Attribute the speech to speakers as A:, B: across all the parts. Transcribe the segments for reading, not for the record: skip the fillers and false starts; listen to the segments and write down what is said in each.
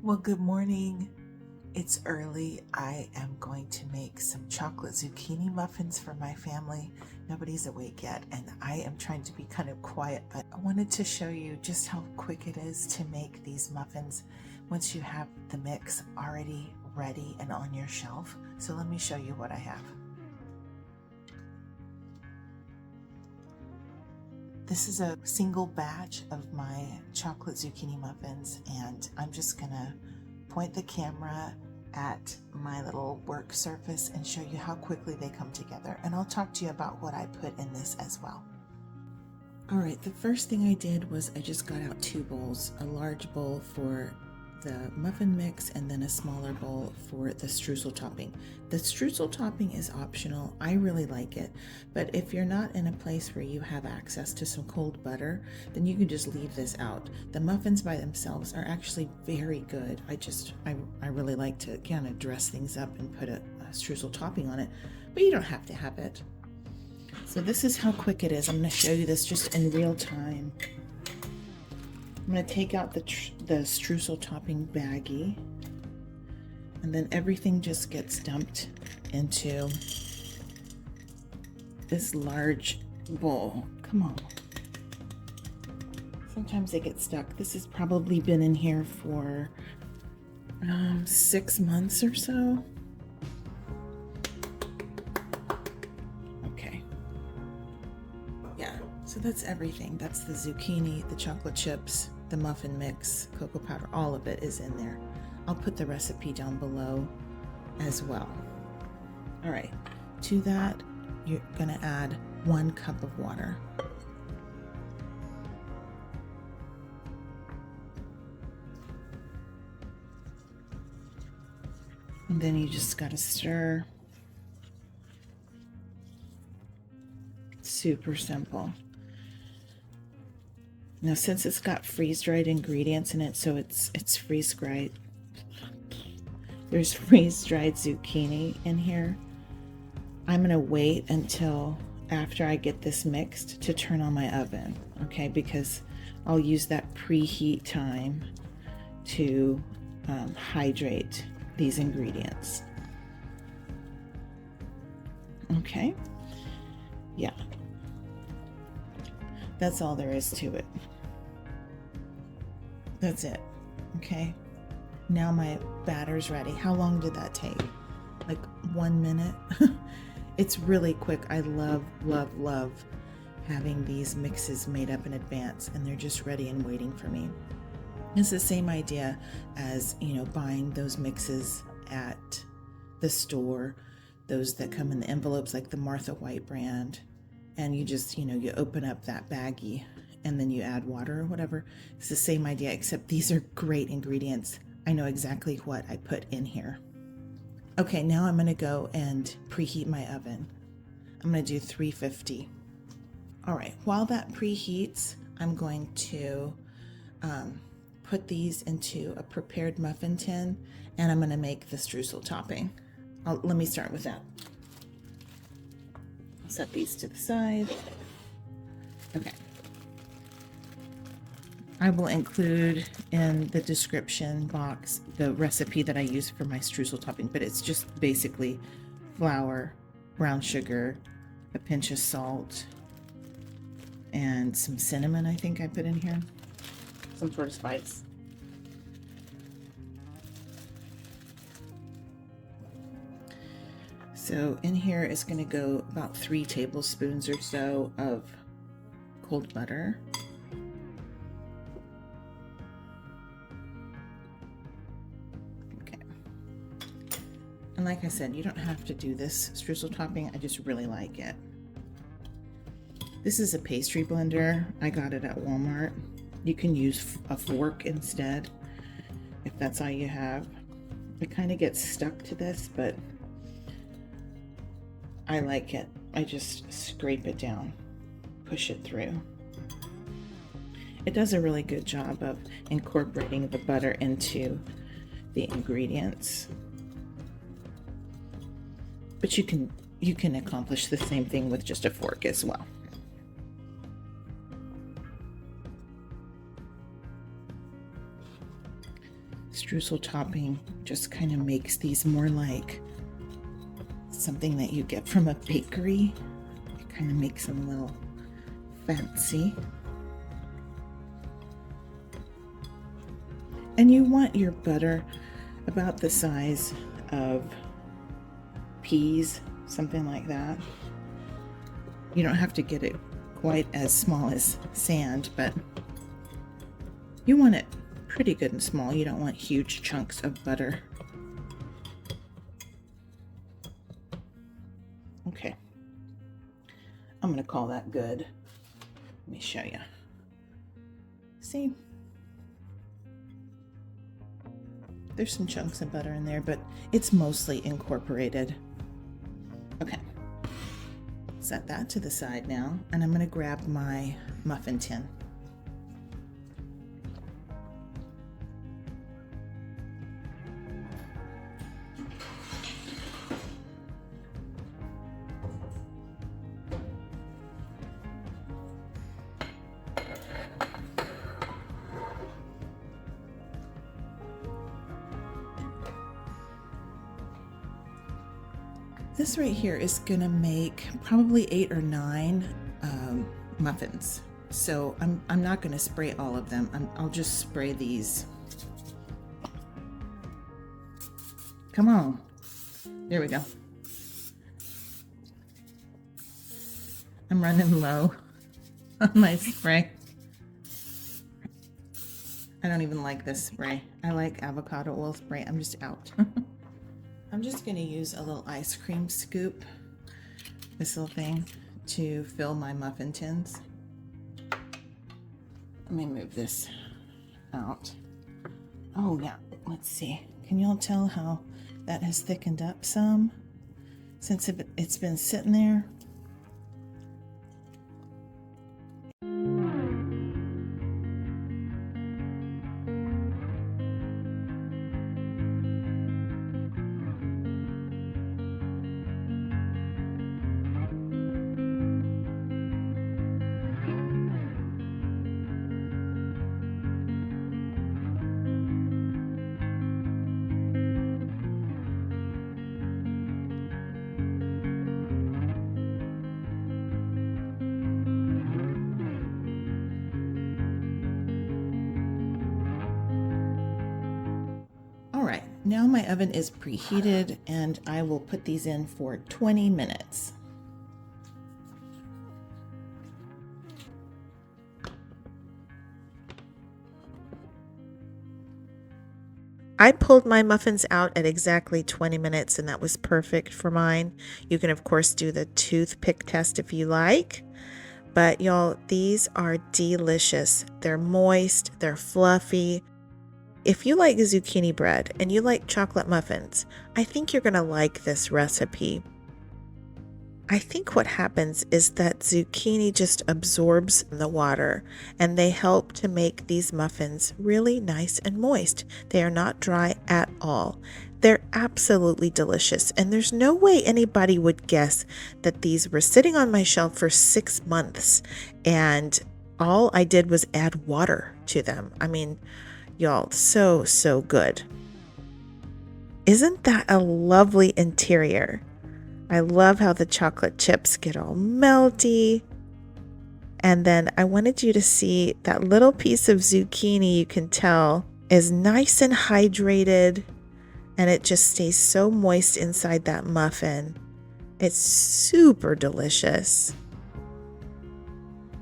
A: Well, good morning. It's early. I am going to make some chocolate zucchini muffins for my family. Nobody's awake yet, and I am trying to be kind of quiet, but I wanted to show you just how quick it is to make these muffins once you have the mix already ready and on your shelf. So let me show you what I have. This is a single batch of my chocolate zucchini muffins, and I'm just gonna point the camera at my little work surface and show you how quickly they come together. And I'll talk to you about what I put in this as well. All right, the first thing I did was I just got out 2 bowls, a large bowl for the muffin mix and then a smaller bowl for the streusel topping. The streusel topping is optional. I really like it, but if you're not in a place where you have access to some cold butter, then you can just leave this out. The muffins by themselves are actually very good. I really like to kind of dress things up and put a streusel topping on it, but you don't have to have it. So this is how quick it is. I'm going to show you this just in real time. I'm going to take out the streusel topping baggie, and then everything just gets dumped into this large bowl. Come on. Sometimes they get stuck. This has probably been in here for 6 months or so. Okay. Yeah, so that's everything. That's the zucchini, the chocolate chips, the muffin mix, cocoa powder, all of it is in there. I'll put the recipe down below as well. All right, to that, you're gonna add 1 cup of water. And then you just gotta stir. Super simple. Now, since it's got freeze-dried ingredients in it, so it's freeze-dried. There's freeze-dried zucchini in here. I'm gonna wait until after I get this mixed to turn on my oven, okay? Because I'll use that preheat time to hydrate these ingredients. Okay? Yeah. That's all there is to it. That's it. Okay. Now my batter's ready. How long did that take? Like 1 minute? It's really quick. I love having these mixes made up in advance, and they're just ready and waiting for me. It's the same idea as, buying those mixes at the store, those that come in the envelopes like the Martha White brand. And you just, you open up that baggie and then you add water or whatever. It's the same idea, except these are great ingredients. I know exactly what I put in here. Okay, now I'm gonna go and preheat my oven. I'm gonna do 350. All right, while that preheats, I'm going to put these into a prepared muffin tin, and I'm gonna make the streusel topping. Let me start with that. Set these to the side. Okay. I will include in the description box the recipe that I use for my streusel topping, but it's just basically flour, brown sugar, a pinch of salt, and some cinnamon I think I put in here. Some sort of spice. So in here is going to go about 3 tablespoons or so of cold butter. Okay. And like I said, you don't have to do this streusel topping. I just really like it. This is a pastry blender. I got it at Walmart. You can use a fork instead if that's all you have. It kind of gets stuck to this, but I like it. I just scrape it down, push it through. It does a really good job of incorporating the butter into the ingredients. But you can accomplish the same thing with just a fork as well. streusel topping just kind of makes these more like something that you get from a bakery. It kind of makes them a little fancy. And you want your butter about the size of peas, something like that. You don't have to get it quite as small as sand, but you want it pretty good and small. You don't want huge chunks of butter. Okay, I'm gonna call that good. Let me show you. See? There's some chunks of butter in there, but it's mostly incorporated. Okay, set that to the side now, and I'm gonna grab my muffin tin. This right here is gonna make probably 8 or 9 muffins. So I'm not gonna spray all of them. I'll just spray these. Come on. There we go. I'm running low on my spray. I don't even like this spray. I like avocado oil spray. I'm just out. I'm just going to use a little ice cream scoop, this little thing, to fill my muffin tins. Let me move this out. Oh yeah, let's see. Can you all tell how that has thickened up some since it's been sitting there? Alright, now my oven is preheated and I will put these in for 20 minutes. I pulled my muffins out at exactly 20 minutes and that was perfect for mine. You can of course do the toothpick test if you like. But y'all, these are delicious. They're moist, they're fluffy. If you like zucchini bread and you like chocolate muffins, I think you're going to like this recipe. I think what happens is that zucchini just absorbs the water and they help to make these muffins really nice and moist. They are not dry at all. They're absolutely delicious, and there's no way anybody would guess that these were sitting on my shelf for 6 months and all I did was add water to them. I mean, y'all, so good. Isn't that a lovely interior? I love how the chocolate chips get all melty. And then I wanted you to see that little piece of zucchini, you can tell, is nice and hydrated. And it just stays so moist inside that muffin. It's super delicious.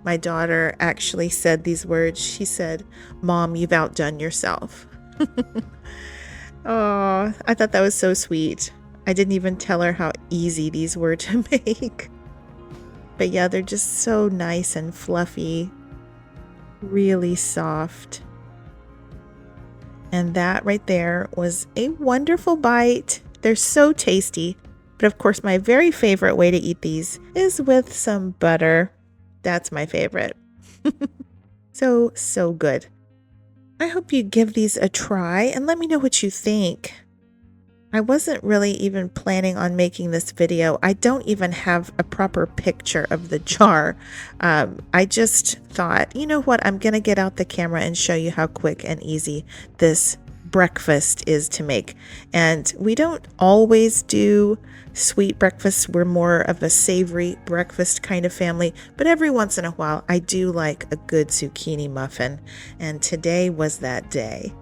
A: My daughter actually said these words. She said, "Mom, you've outdone yourself." Oh, I thought that was so sweet. I didn't even tell her how easy these were to make. But yeah, they're just so nice and fluffy, really soft. And that right there was a wonderful bite. They're so tasty. But of course, my very favorite way to eat these is with some butter. That's my favorite. So good. I hope you give these a try and let me know what you think. I wasn't really even planning on making this video. I don't even have a proper picture of the jar. I just thought, you know what? I'm going to get out the camera and show you how quick and easy this
B: breakfast is to make. And we don't always do sweet breakfasts. We're more of a savory breakfast kind of family, but every once in a while I do like a good zucchini muffin, and today was that day.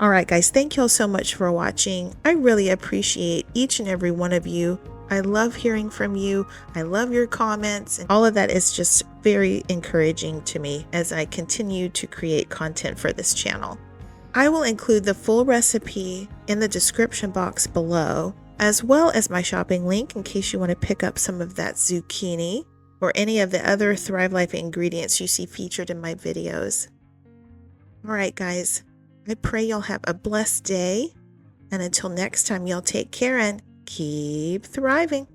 B: All right, guys, thank you all so much for watching. I really appreciate each and every one of you. I love hearing from you. I love your comments, and all of that is just very encouraging to me as I continue to create content for this channel. I will include the full recipe in the description box below, as well as my shopping link in case you want to pick up some of that zucchini or any of the other Thrive Life ingredients you see featured in my videos. All right, guys, I pray y'all have a blessed day, and until next time, y'all take care and keep thriving.